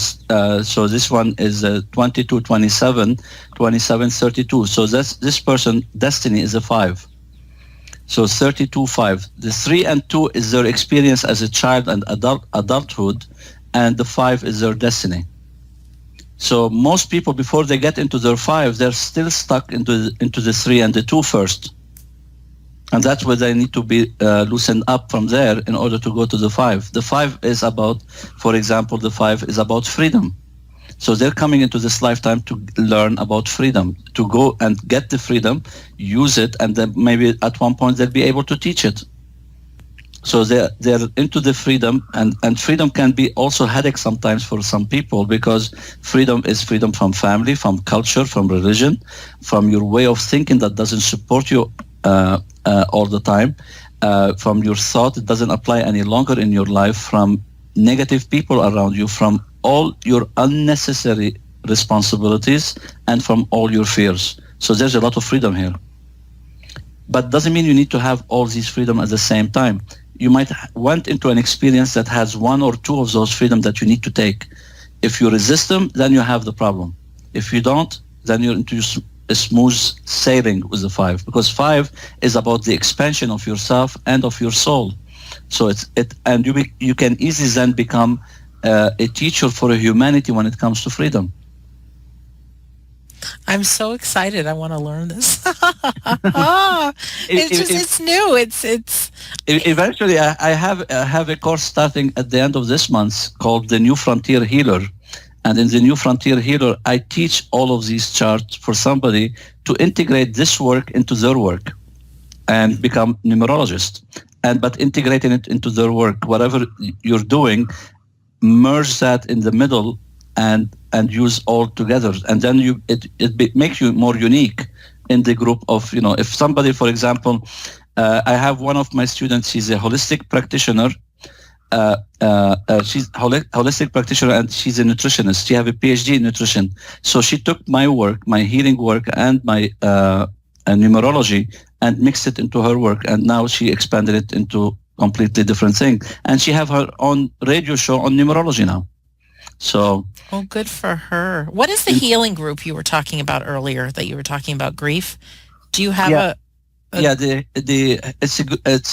this one is 22, 27, 27, 32. So this person destiny is a 5. So 32, 5. The 3 and 2 is their experience as a child and adulthood, and the 5 is their destiny. So most people, before they get into their 5, they're still stuck into the 3 and the 2 first. And that's where they need to be loosened up from there in order to go to the 5. The 5 is about, for example, the 5 is about freedom. So they're coming into this lifetime to learn about freedom, to go and get the freedom, use it, and then maybe at one point they'll be able to teach it. So they're into the freedom, and freedom can be also headache sometimes for some people, because freedom is freedom from family, from culture, from religion, from your way of thinking that doesn't support you all the time, from your thought it doesn't apply any longer in your life, from negative people around you, from all your unnecessary responsibilities, and from all your fears. So there's a lot of freedom here. But doesn't mean you need to have all these freedom at the same time. You might went into an experience that has 1 or 2 of those freedom that you need to take. If you resist them, then you have the problem. If you don't, then you're into a smooth sailing with the 5, because 5 is about the expansion of yourself and of your soul. So you can easily then become a teacher for humanity when it comes to freedom. I'm so excited. I want to learn this. It's new. Eventually, I have a course starting at the end of this month called the New Frontier Healer. And in the New Frontier Healer, I teach all of these charts for somebody to integrate this work into their work and become numerologist. But integrating it into their work, whatever you're doing, merge that in the middle and use all together, and then it makes you more unique in the group of, if somebody, for example, I have one of my students, she's a holistic practitioner. She's holistic practitioner, and she's a nutritionist. She have a PhD in nutrition. So she took my work, my healing work, and my numerology, and mixed it into her work, and now she expanded it into completely different thing. And she have her own radio show on numerology now. So, good for her. What is the healing group you were talking about earlier, that you were talking about grief? Do you have it's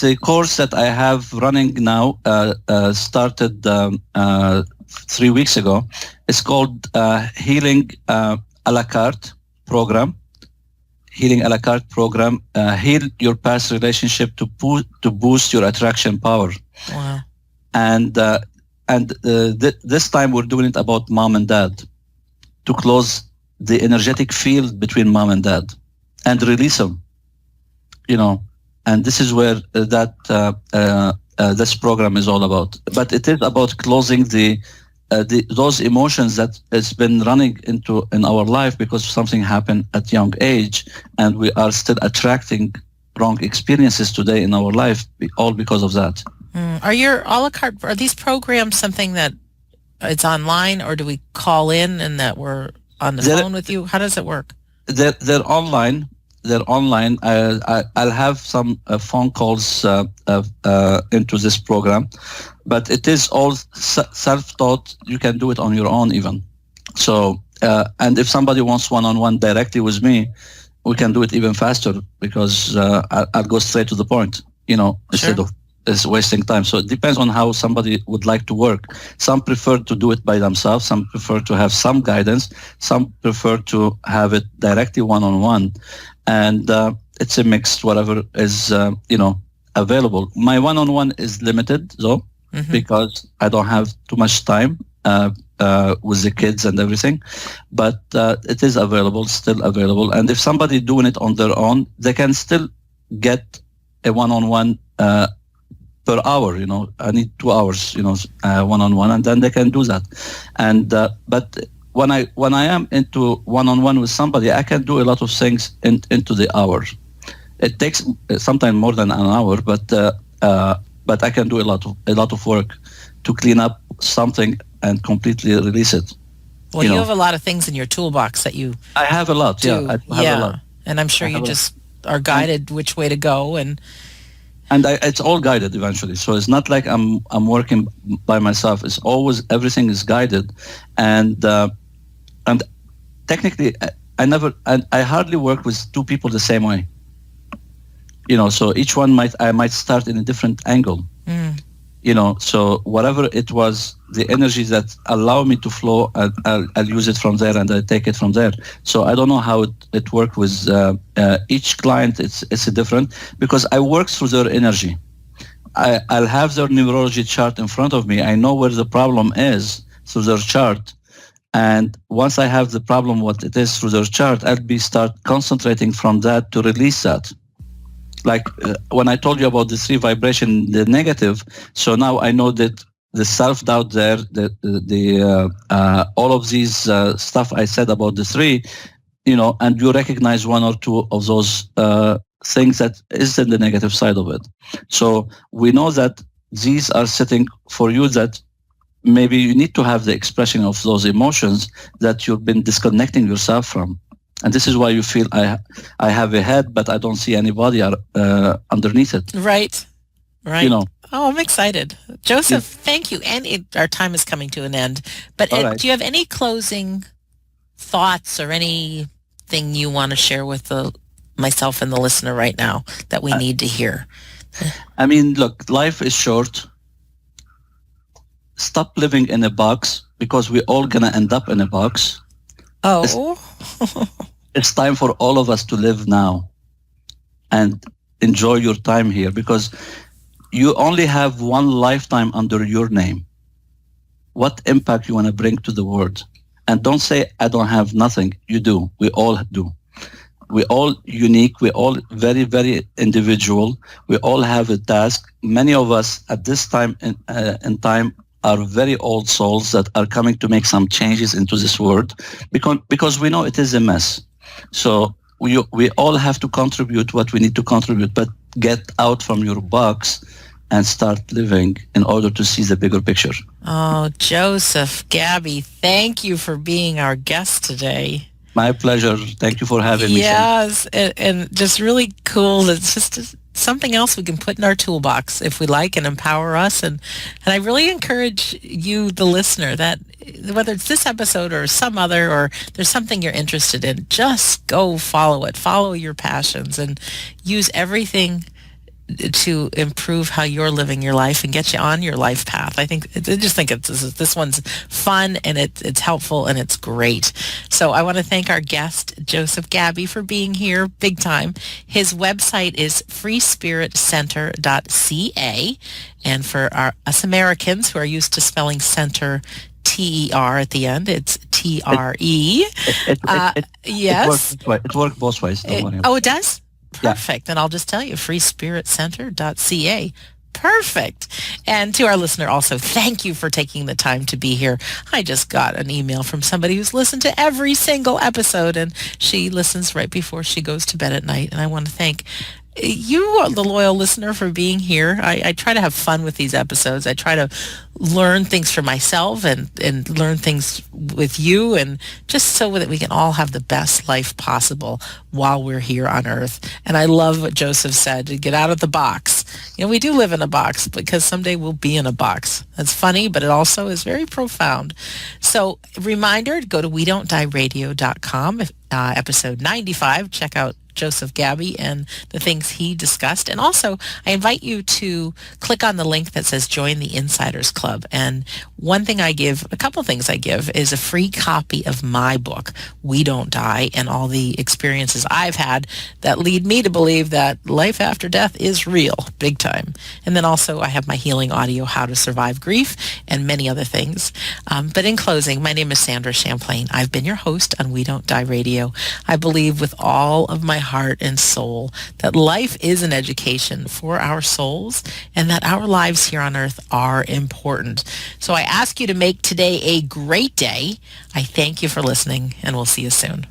a course that I have running now, started 3 weeks ago. It's called Healing a la carte program. Healing a la carte program. Heal your past relationship to boost your attraction power. Wow. And this time we're doing it about mom and dad, to close the energetic field between mom and dad and release them, and this is where this program is all about. But it is about closing those emotions that has been running in our life because something happened at young age, and we are still attracting wrong experiences today in our life, all because of that. Are your a la carte, are these programs something that it's online, or do we call in and that we're on the phone with you? How does it work? they're online. They're online. I'll have some phone calls into this program, but it is all self-taught. You can do it on your own even. So, and if somebody wants one-on-one directly with me, we can do it even faster because I'll go straight to the point, instead of wasting time. So it depends on how somebody would like to work. Some prefer to do it by themselves. Some prefer to have some guidance. Some prefer to have it directly one-on-one. And it's a mix, whatever is, available. My one-on-one is limited, though, because I don't have too much time with the kids and everything. But it is available, still available. And if somebody doing it on their own, they can still get a one-on-one per hour. I need 2 hours, one-on-one, and then they can do that. And but when I am into one-on-one with somebody, I can do a lot of things into the hour. It takes sometimes more than an hour, but I can do a lot of work to clean up something and completely release it. Well, you have a lot of things in your toolbox that you. I have a lot. Do. Yeah, I have a lot. And I'm sure you just are guided which way to go and it's all guided eventually. So it's not like I'm working by myself. It's always, everything is guided, and technically I hardly work with two people the same way. So each one I might start in a different angle. So whatever it was, the energy that allow me to flow, I'll use it from there and I take it from there. So I don't know how it works with each client. It's a different, because I work through their energy. I'll have their numerology chart in front of me. I know where the problem is through their chart. And once I have the problem, what it is through their chart, I'll start concentrating from that to release that. Like when I told you about the 3 vibration, the negative. So now I know that the self-doubt there, the all of these stuff I said about the 3, and you recognize 1 or 2 of those things that is in the negative side of it. So we know that these are sitting for you, that maybe you need to have the expression of those emotions that you've been disconnecting yourself from. And this is why you feel I have a head, but I don't see anybody underneath it. Right. Oh, I'm excited. Joseph, thank you. And our time is coming to an end. But do you have any closing thoughts or anything you want to share with myself and the listener right now that we need to hear? I mean, look, life is short. Stop living in a box, because we're all going to end up in a box. Oh. It's time for all of us to live now and enjoy your time here, because you only have one lifetime under your name. What impact you want to bring to the world? And don't say, I don't have nothing. You do. We all do. We're all unique. We're all very, very individual. We all have a task. Many of us at this time in time are very old souls that are coming to make some changes into this world, because we know it is a mess. So we all have to contribute what we need to contribute, but get out from your box and start living in order to see the bigger picture. Oh, Joseph, Ghabi, thank you for being our guest today. My pleasure. Thank you for having me. Yes, and just really cool. It's just something else we can put in our toolbox if we like, and empower us. And I really encourage you, the listener, that whether it's this episode or some other, or there's something you're interested in, just go follow it. Follow your passions and use everything to improve how you're living your life and get you on your life path. I just think this one's fun, and it's helpful, and it's great. So I want to thank our guest, Joseph Ghabi, for being here big time. His website is freespiritcenter.ca. And for us Americans who are used to spelling center T-E-R at the end, it's T-R-E. Yes. It works both ways. Oh, it does? Perfect. Yeah. And I'll just tell you, freespiritcenter.ca. Perfect. And to our listener also, thank you for taking the time to be here. I just got an email from somebody who's listened to every single episode, and she listens right before she goes to bed at night. And I want to thank you are the loyal listener for being here. I try to have fun with these episodes. I try to learn things for myself and learn things with you, and just so that we can all have the best life possible while we're here on Earth. And I love what Joseph said, to get out of the box. We do live in a box because someday we'll be in a box. That's funny, but it also is very profound. So reminder, go to WeDon'tDieRadio.com, episode 95. Check out Joseph Ghabi and the things he discussed. And also, I invite you to click on the link that says Join the Insiders Club. And a couple things I give is a free copy of my book, We Don't Die, and all the experiences I've had that lead me to believe that life after death is real, big time. And then also, I have my healing audio, How to Survive Grief, and many other things. But in closing, my name is Sandra Champlain. I've been your host on We Don't Die Radio. I believe with all of my heart and soul that life is an education for our souls and that our lives here on earth are important. So I ask you to make today a great day. I thank you for listening, and we'll see you soon.